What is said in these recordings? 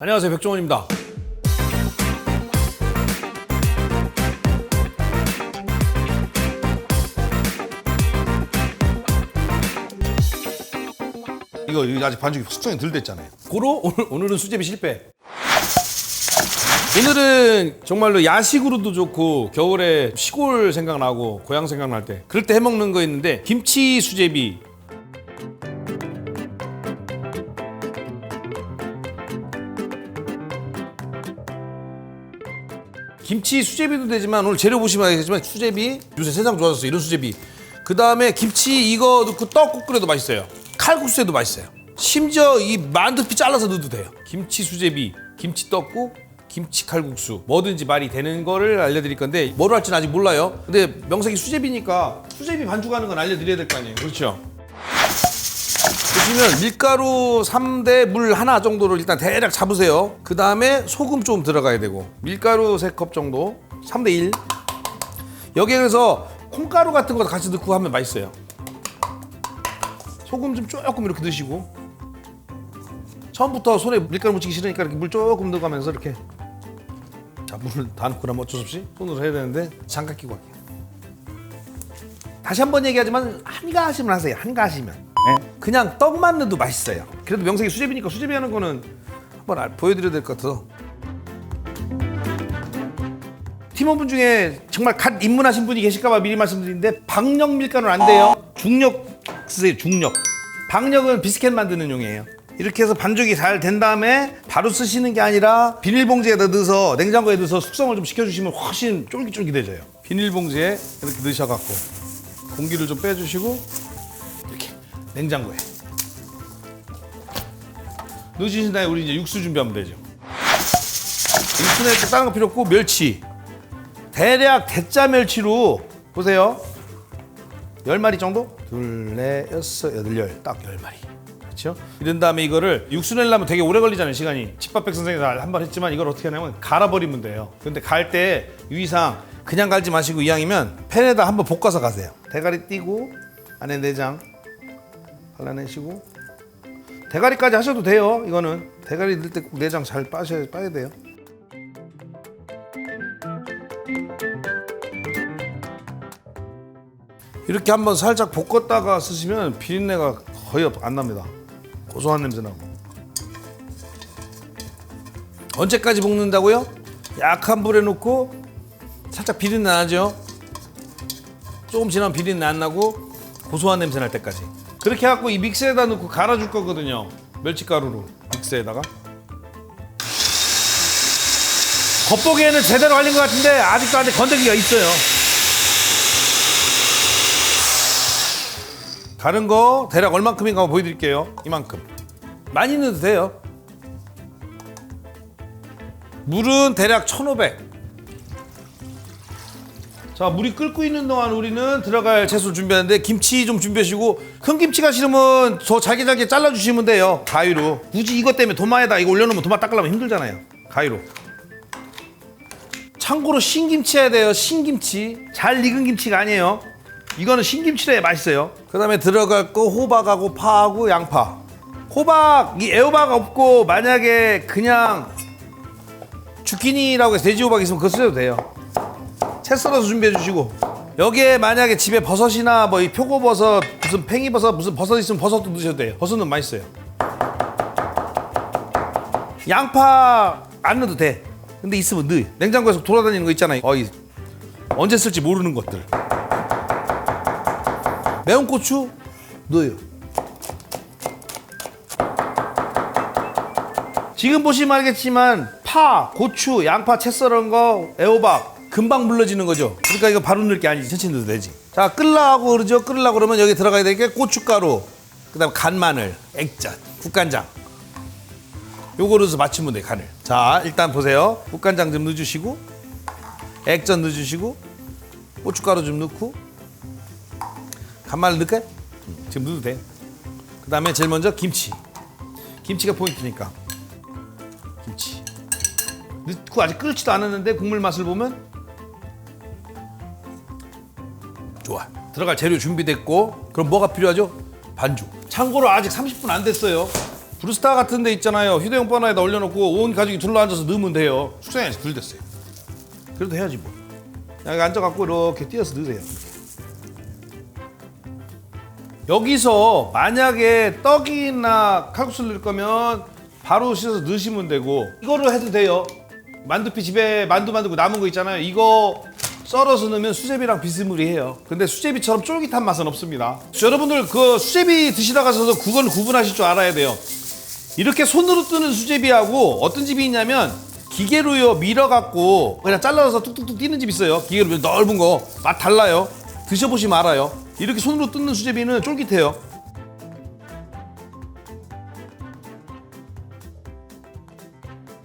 안녕하세요, 백종원입니다. 이거 아직 반죽이 숙성이 덜 됐잖아요. 고로 오늘은 수제비 실패. 오늘은 정말로 야식으로도 좋고 겨울에 시골 생각나고 고향 생각날 때 그럴 때 해먹는 거 있는데 김치 수제비. 김치 수제비도 되지만 오늘 재료 보시면 알겠지만 수제비 요새 세상 좋아졌어 이런 수제비. 그 다음에 김치 이거 넣고 떡국 끓여도 맛있어요. 칼국수에도 맛있어요. 심지어 이 만두피 잘라서 넣어도 돼요. 김치 수제비, 김치 떡국, 김치 칼국수 뭐든지 말이 되는 거를 알려드릴 건데 뭐로 할지는 아직 몰라요. 근데 명색이 수제비니까 수제비 반죽하는 건 알려드려야 될 거 아니에요. 그렇죠? 보시면 밀가루 3대 물 하나 정도를 일단 대략 잡으세요. 그 다음에 소금 좀 들어가야 되고 밀가루 3컵 정도 3대 1. 여기에 그래서 콩가루 같은 거 같이 넣고 하면 맛있어요. 소금 좀 조금 이렇게 넣으시고 처음부터 손에 밀가루 묻히기 싫으니까 이렇게 물 조금 넣어가면서 이렇게 자 물을 다 넣고 나면 어쩔 수 없이 손으로 해야 되는데 장갑 끼고 할게요. 다시 한번 얘기하지만 한가하시면 하세요. 한가하시면 그냥 떡만 넣어도 맛있어요. 그래도 명색이 수제비니까 수제비 하는 거는 한번 보여드려야 될 것 같아서 팀원분 중에 정말 갓 입문하신 분이 계실까봐 미리 말씀드리는데 박력 밀가루는 안 돼요. 중력 쓰세요. 중력. 박력은 비스켓 만드는 용이에요. 이렇게 해서 반죽이 잘 된 다음에 바로 쓰시는 게 아니라 비닐봉지에다 넣어서 냉장고에 넣어서 숙성을 좀 시켜주시면 훨씬 쫄깃쫄깃해져요. 비닐봉지에 이렇게 넣으셔갖고 공기를 좀 빼주시고 이렇게 냉장고에 넣어주신 다음에 우리 이제 육수 준비하면 되죠. 육수는 다른 거 필요 없고 멸치 대략 대짜 멸치로 보세요. 10마리 정도? 둘, 넷, 여섯, 여덟, 열. 딱 10마리. 그렇죠? 이런 다음에 이거를 육수 내려면 되게 오래 걸리잖아요, 시간이. 집밥백 선생님이 한 번 했지만 이걸 어떻게 하냐면 갈아버리면 돼요. 근데 갈 때 유의사항 그냥 갈지 마시고 이왕이면 팬에다 한번 볶아서 가세요. 대가리 띄고 안에 내장 발라내시고 대가리까지 하셔도 돼요. 이거는 대가리 넣을 때 꼭 내장 잘 빠야 돼요. 이렇게 한번 살짝 볶았다가 쓰시면 비린내가 거의 안 납니다. 고소한 냄새 나고. 언제까지 볶는다고요? 약한 불에 놓고 살짝 비린내 나죠? 조금 지나면 비린내 안 나고 고소한 냄새 날 때까지. 그렇게 해갖고 이 믹스에다 넣고 갈아줄 거거든요. 멸치가루로 믹스에다가. 겉보기에는 제대로 갈린 것 같은데 아직도 안에 건더기가 있어요. 가른 거 대략 얼만큼인가 한번 보여드릴게요. 이만큼. 많이 넣어도 돼요. 물은 대략 1500. 자, 물이 끓고 있는 동안 우리는 들어갈 채소를 준비하는데 김치 좀 준비하시고 큰 김치가 싫으면 저 잘게 잘라주시면 돼요. 가위로. 굳이 이것 때문에 도마에다 이거 올려놓으면 도마 닦으려면 힘들잖아요. 가위로. 참고로 신김치 해야 돼요. 신김치. 잘 익은 김치가 아니에요. 이거는 신김치래야 맛있어요. 그 다음에 들어갈 거 호박하고 파하고 양파. 호박, 이 애호박 없고 만약에 그냥 주키니라고 해서 돼지호박 있으면 그거 쓰셔도 돼요. 채 썰어서 준비해 주시고 여기에 만약에 집에 버섯이나 뭐 이 표고버섯 무슨 팽이버섯 무슨 버섯 있으면 버섯도 넣으셔도 돼요. 버섯은 맛있어요. 양파 안 넣어도 돼. 근데 있으면 넣어요. 냉장고에서 돌아다니는 거 있잖아요. 언제 쓸지 모르는 것들. 매운 고추 넣어요. 지금 보시면 알겠지만 파, 고추, 양파 채 썰은 거, 애호박 금방 물러지는 거죠. 그러니까 이거 바로 넣을 게 아니지. 천천히 넣어도 되지. 자, 끓으려고 그러죠. 끓으려고 그러면 여기 들어가야 될 게 고춧가루, 그 다음 간마늘, 액젓, 국간장 요거 넣어서 맞추면 돼요. 간을. 자, 일단 보세요. 국간장 좀 넣어주시고 액젓 넣어주시고 고춧가루 좀 넣고 간마늘 넣을까요? 지금 넣어도 돼. 그 다음에 제일 먼저 김치. 김치가 포인트니까 김치 넣고 아직 끓지도 않았는데 국물 맛을 보면 좋아. 들어갈 재료 준비됐고 그럼 뭐가 필요하죠? 반죽. 참고로 아직 30분 안 됐어요. 브루스타 같은 데 있잖아요. 휴대용 버너에다 올려놓고 온 가족이 둘러앉아서 넣으면 돼요. 숙성해서 불 됐어요. 그래도 해야지 뭐. 여기 앉아갖고 이렇게 띄어서 넣으세요. 여기서 만약에 떡이나 칼국수를 넣을 거면 바로 씻어서 넣으시면 되고, 이거를 해도 돼요. 만두피 집에 만두 만들고 남은 거 있잖아요. 이거 썰어서 넣으면 수제비랑 비스무리해요. 근데 수제비처럼 쫄깃한 맛은 없습니다. 여러분들 그 수제비 드시다가서도 그걸 구분하실 줄 알아야 돼요. 이렇게 손으로 뜨는 수제비하고 어떤 집이 있냐면 기계로요 밀어갖고 그냥 잘라서 뚝뚝뚝 띄는 집 있어요. 기계로 넓은 거 맛 달라요. 드셔보시면 알아요. 이렇게 손으로 뜯는 수제비는 쫄깃해요.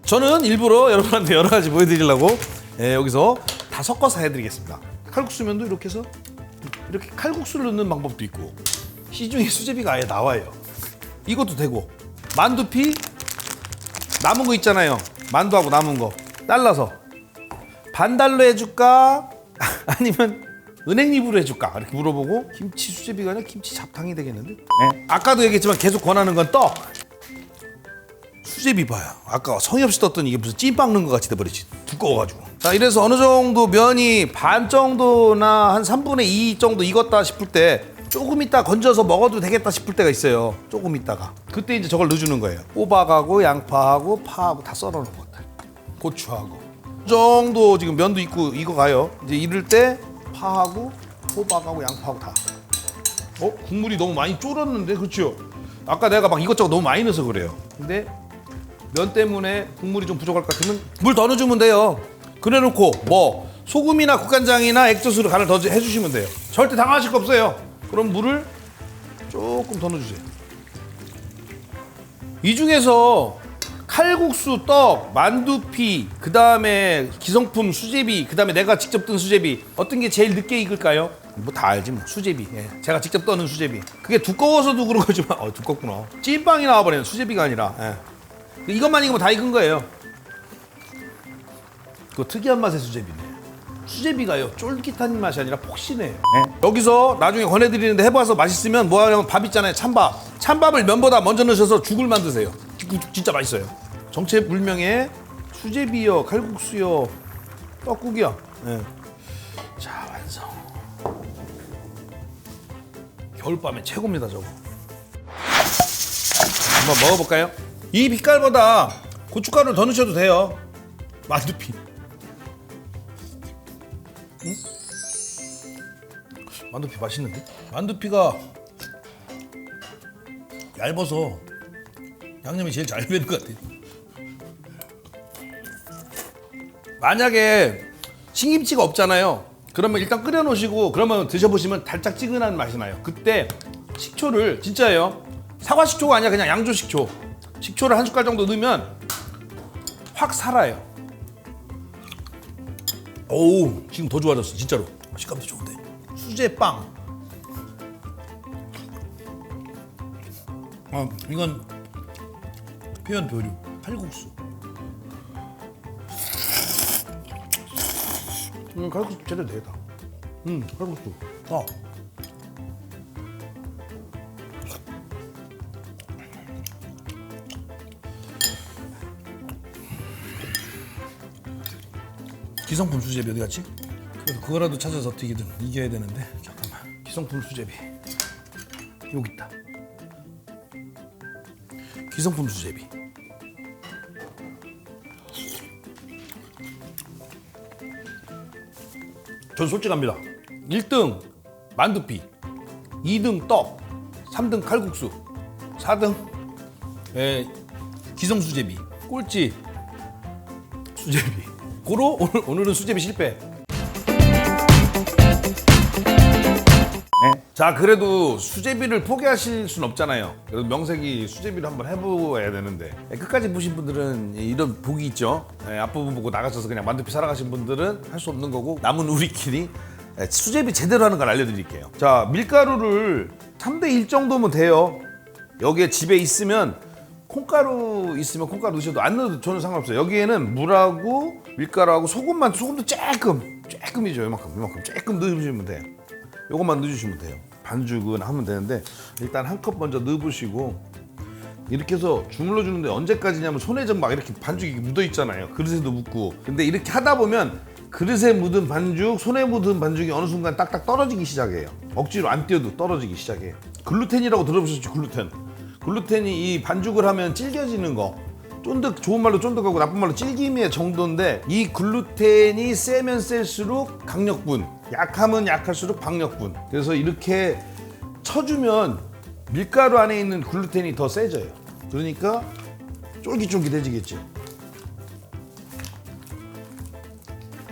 저는 일부러 여러분한테 여러 가지 보여드리려고 여기서 다 섞어서 해드리겠습니다. 칼국수면도 이렇게 해서 이렇게 칼국수를 넣는 방법도 있고, 시중에 수제비가 아예 나와요. 이것도 되고, 만두피 남은 거 있잖아요. 만두하고 남은 거 잘라서 반달로 해줄까? 아니면 은행잎으로 해줄까? 이렇게 물어보고, 김치 수제비가 아니라 김치 잡탕이 되겠는데? 네. 아까도 얘기했지만 계속 권하는 건 떡. 수제비 봐요. 아까 성의 없이 떴더니 이게 무슨 찐빵 넣은 것 같이 돼버리지. 두꺼워가지고. 자, 이래서 어느 정도 면이 반 정도나 한 3분의 2 정도 익었다 싶을 때 조금 있다 건져서 먹어도 되겠다 싶을 때가 있어요. 조금 있다가. 그때 이제 저걸 넣어주는 거예요. 호박하고 양파하고 파하고 다 썰어놓은 것들. 고추하고. 이 정도 지금 면도 익어가요. 이제 이럴 때 파하고 호박하고 양파하고 다. 국물이 너무 많이 졸았는데, 그렇죠? 아까 내가 막 이것저것 너무 많이 넣어서 그래요. 근데 면 때문에 국물이 좀 부족할 것 같으면 물 더 넣어주면 돼요. 그래놓고 뭐 소금이나 국간장이나 액젓으로 간을 더 해주시면 돼요. 절대 당하실 거 없어요. 그럼 물을 조금 더 넣어주세요. 이 중에서 칼국수, 떡, 만두피, 그 다음에 기성품 수제비, 그 다음에 내가 직접 뜬 수제비, 어떤 게 제일 늦게 익을까요? 뭐 다 알지 뭐. 수제비. 예. 제가 직접 떠는 수제비. 그게 두꺼워서도 그런 거지만 두껍구나. 찐빵이 나와버리는 수제비가 아니라. 예. 이것만 익으면 다 익은 거예요. 그 특이한 맛의 수제비네. 수제비가요 쫄깃한 맛이 아니라 폭신해요. 네. 여기서 나중에 권해드리는데 해봐서 맛있으면 뭐 하냐면 밥 있잖아요. 찬밥을 면보다 먼저 넣으셔서 죽을 만드세요. 진짜 맛있어요. 정체불명의 수제비요, 칼국수요, 떡국이요. 네. 자, 완성. 겨울밤에 최고입니다, 저거. 한번 먹어볼까요? 이 빛깔보다 고춧가루를 더 넣으셔도 돼요. 만두피. 응? 만두피 맛있는데? 만두피가 얇아서 양념이 제일 잘 배는 것 같아요. 만약에 신김치가 없잖아요. 그러면 일단 끓여 놓으시고 그러면 드셔보시면 달짝지근한 맛이 나요. 그때 식초를, 진짜예요, 사과 식초가 아니라 그냥 양조 식초, 식초를 한 숟갈 정도 넣으면 확 살아요. 오우, 지금 더 좋아졌어. 진짜로 식감도 좋은데. 수제빵. 이건 표현 교류. 칼국수. 칼국수 제대로 되겠다. 칼국수. 기성품 수제비 어디 갔지? 그래도 그거라도 찾아서 어떻게든 이겨야 되는데. 잠깐만. 기성품 수제비 여기 있다. 기성품 수제비. 전 솔직합니다. 1등 만두피, 2등 떡, 3등 칼국수, 4등 기성 수제비, 꼴찌 수제비. 고로 오늘은 수제비 실패. 네. 자, 그래도 수제비를 포기하실 순 없잖아요. 그래도 명색이 수제비를 한번 해보아야 되는데, 끝까지 보신 분들은 이런 복이 있죠. 앞부분 보고 나가셔서 그냥 만두피 살아가신 분들은 할 수 없는 거고, 남은 우리끼리 수제비 제대로 하는 걸 알려드릴게요. 자, 밀가루를 3대1 정도면 돼요. 여기에 집에 있으면 콩가루 있으면 콩가루 넣으셔도 안 넣어도 저는 상관없어요. 여기에는 물하고 밀가루하고 소금도 조금이죠. 이만큼 조금 넣으시면 돼요. 요것만 넣어주시면 돼요. 반죽은 하면 되는데 일단 한 컵 먼저 넣어보시고 이렇게 해서 주물러 주는데 언제까지냐면 손에 좀 막 이렇게 반죽이 묻어 있잖아요. 그릇에도 묻고. 근데 이렇게 하다 보면 그릇에 묻은 반죽, 손에 묻은 반죽이 어느 순간 딱딱 떨어지기 시작해요. 억지로 안 띄어도 떨어지기 시작해요. 글루텐이라고 들어보셨죠? 글루텐. 글루텐이 이 반죽을 하면 질겨지는 거. 쫀득, 좋은 말로 쫀득하고 나쁜 말로 질김의 정도인데, 이 글루텐이 세면 셀수록 강력분, 약하면 약할수록 박력분. 그래서 이렇게 쳐주면 밀가루 안에 있는 글루텐이 더 세져요. 그러니까 쫄깃쫄깃해지겠지.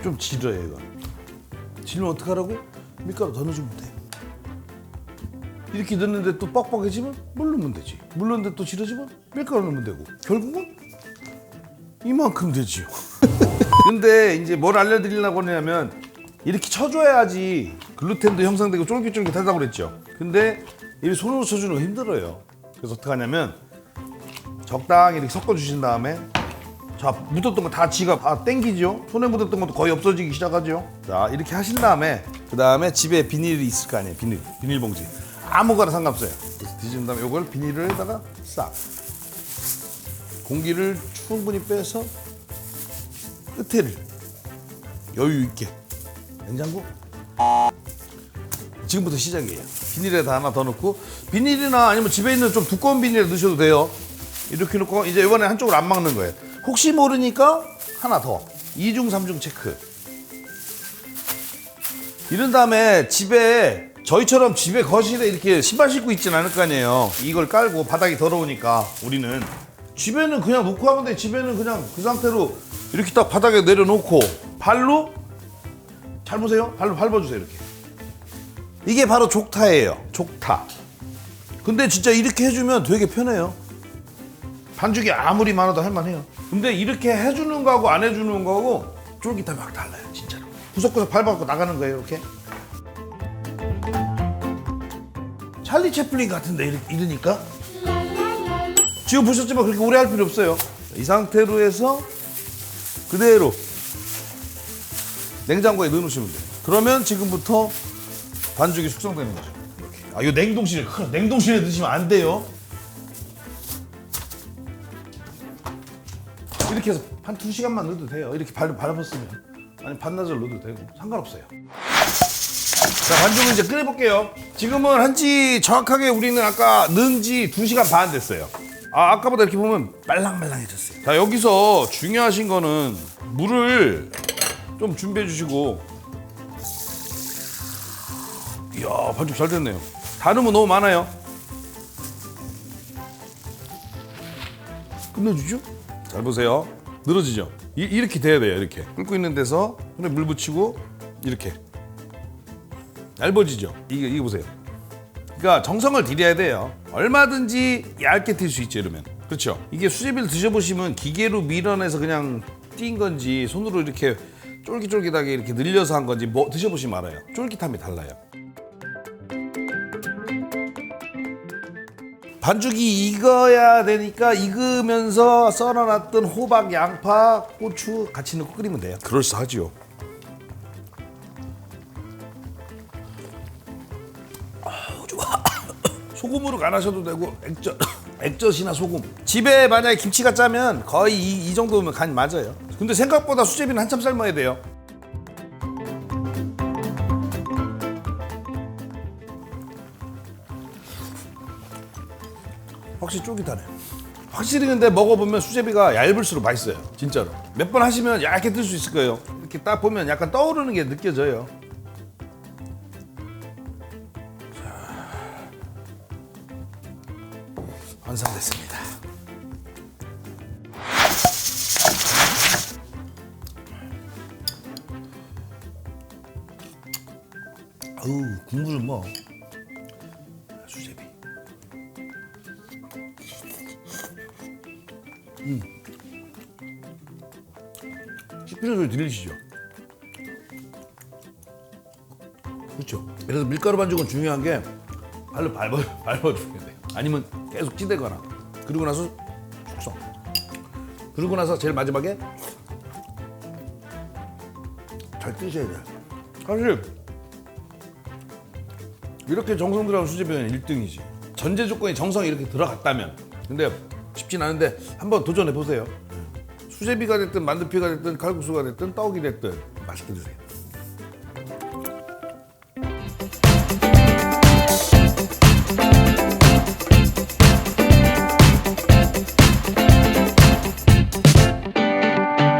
좀 질어요 이거. 질면 어떡하라고? 밀가루 더 넣어주면 돼. 이렇게 넣는데 또 뻑뻑해지면 물 넣으면 되지. 물 넣는데 또 질어지면 밀가루 넣으면 되고. 결국은 이만큼 되지요. 근데 이제 뭘 알려드리려고 하냐면, 이렇게 쳐줘야지 글루텐도 형성되고 쫄깃쫄깃하다고 그랬죠. 근데 이 손으로 쳐주는 거 힘들어요. 그래서 어떻게 하냐면, 적당히 이렇게 섞어주신 다음에, 자, 묻었던 거 다 지가 다 땡기죠. 손에 묻었던 것도 거의 없어지기 시작하죠. 자, 이렇게 하신 다음에, 그 다음에 집에 비닐이 있을 거 아니에요. 비닐봉지. 아무거나 상관없어요. 그래서 뒤진 다음에 이걸 비닐에다가 싹 공기를 충분히 빼서 끝에를 여유 있게 냉장고. 지금부터 시작이에요. 비닐에다 하나 더 넣고, 비닐이나 아니면 집에 있는 좀 두꺼운 비닐에 넣으셔도 돼요. 이렇게 넣고 이제 이번에 한쪽으로 안 막는 거예요. 혹시 모르니까 하나 더 2중 3중 체크. 이런 다음에 집에, 저희처럼 집에 거실에 이렇게 신발 신고 있진 않을 거 아니에요. 이걸 깔고 바닥이 더러우니까, 우리는 집에는 그냥 놓고 하면 돼. 집에는 그냥 그 상태로 이렇게 딱 바닥에 내려놓고 발로, 잘 보세요. 발로 밟아주세요. 이렇게. 이게 바로 족타예요. 족타. 근데 진짜 이렇게 해주면 되게 편해요. 반죽이 아무리 많아도 할만해요. 근데 이렇게 해주는 거하고 안 해주는 거하고 쫄깃함이 막 달라요. 진짜로. 구석구석 밟아갖고 나가는 거예요. 이렇게. 찰리 채플린 같은데 이러니까. 지금 보셨지만 그렇게 오래 할 필요 없어요. 이 상태로 해서 그대로 냉장고에 넣어놓으시면 돼요. 그러면 지금부터 반죽이 숙성되는 거죠. 이렇게. 아, 이거 냉동실에 넣으시면 안 돼요. 이렇게 해서 한 2시간만 넣어도 돼요. 이렇게 밟았으면. 아니, 반나절 넣어도 되고 상관없어요. 자, 반죽을 이제 끓여볼게요. 지금은 한지 정확하게 우리는 아까 넣은 지 2시간 반 됐어요. 아까보다 이렇게 보면 말랑말랑해졌어요. 자, 여기서 중요하신 거는 물을 좀 준비해 주시고. 이야, 반죽 잘 됐네요. 다 넣으면 너무 많아요. 끝내주죠? 잘 보세요. 늘어지죠? 이렇게 돼야 돼요. 이렇게 끓고 있는 데서 손에 물 붙이고 이렇게 얇아지죠? 이게 보세요. 그러니까 정성을 들여야 돼요. 얼마든지 얇게 튈 수 있죠, 이러면. 그렇죠? 이게 수제비를 드셔보시면 기계로 밀어내서 그냥 띈 건지 손으로 이렇게 쫄깃쫄깃하게 이렇게 늘려서 한 건지 뭐 드셔보시면 알아요. 쫄깃함이 달라요. 반죽이 익어야 되니까 익으면서 썰어놨던 호박, 양파, 고추 같이 넣고 끓이면 돼요. 그럴싸하죠. 좋아. 소금으로 간하셔도 되고 액젓이나 소금. 집에 만약에 김치가 짜면 거의 이 정도면 간 맞아요. 근데 생각보다 수제비는 한참 삶아야 돼요. 확실히 쫄깃하네. 확실히. 근데 먹어보면 수제비가 얇을수록 맛있어요. 진짜로. 몇 번 하시면 얇게 뜰 수 있을 거예요. 이렇게 딱 보면 약간 떠오르는 게 느껴져요. 자, 완성됐습니다. 어우, 국물은 뭐 수제비. 씹히는 소리 들리시죠? 그렇죠. 그래서 밀가루 반죽은 중요한 게 발로 밟아주게 돼요. 아니면 계속 찌대거나. 그리고 나서 숙성. 그리고 나서 제일 마지막에 잘 뜨셔야 돼요. 사실 이렇게 정성 들어간 수제비는 1등이지. 전제 조건이 정성이 이렇게 들어갔다면. 근데 쉽진 않은데 한번 도전해 보세요. 수제비가 됐든 만두피가 됐든 칼국수가 됐든 떡이 됐든 맛있게 드세요.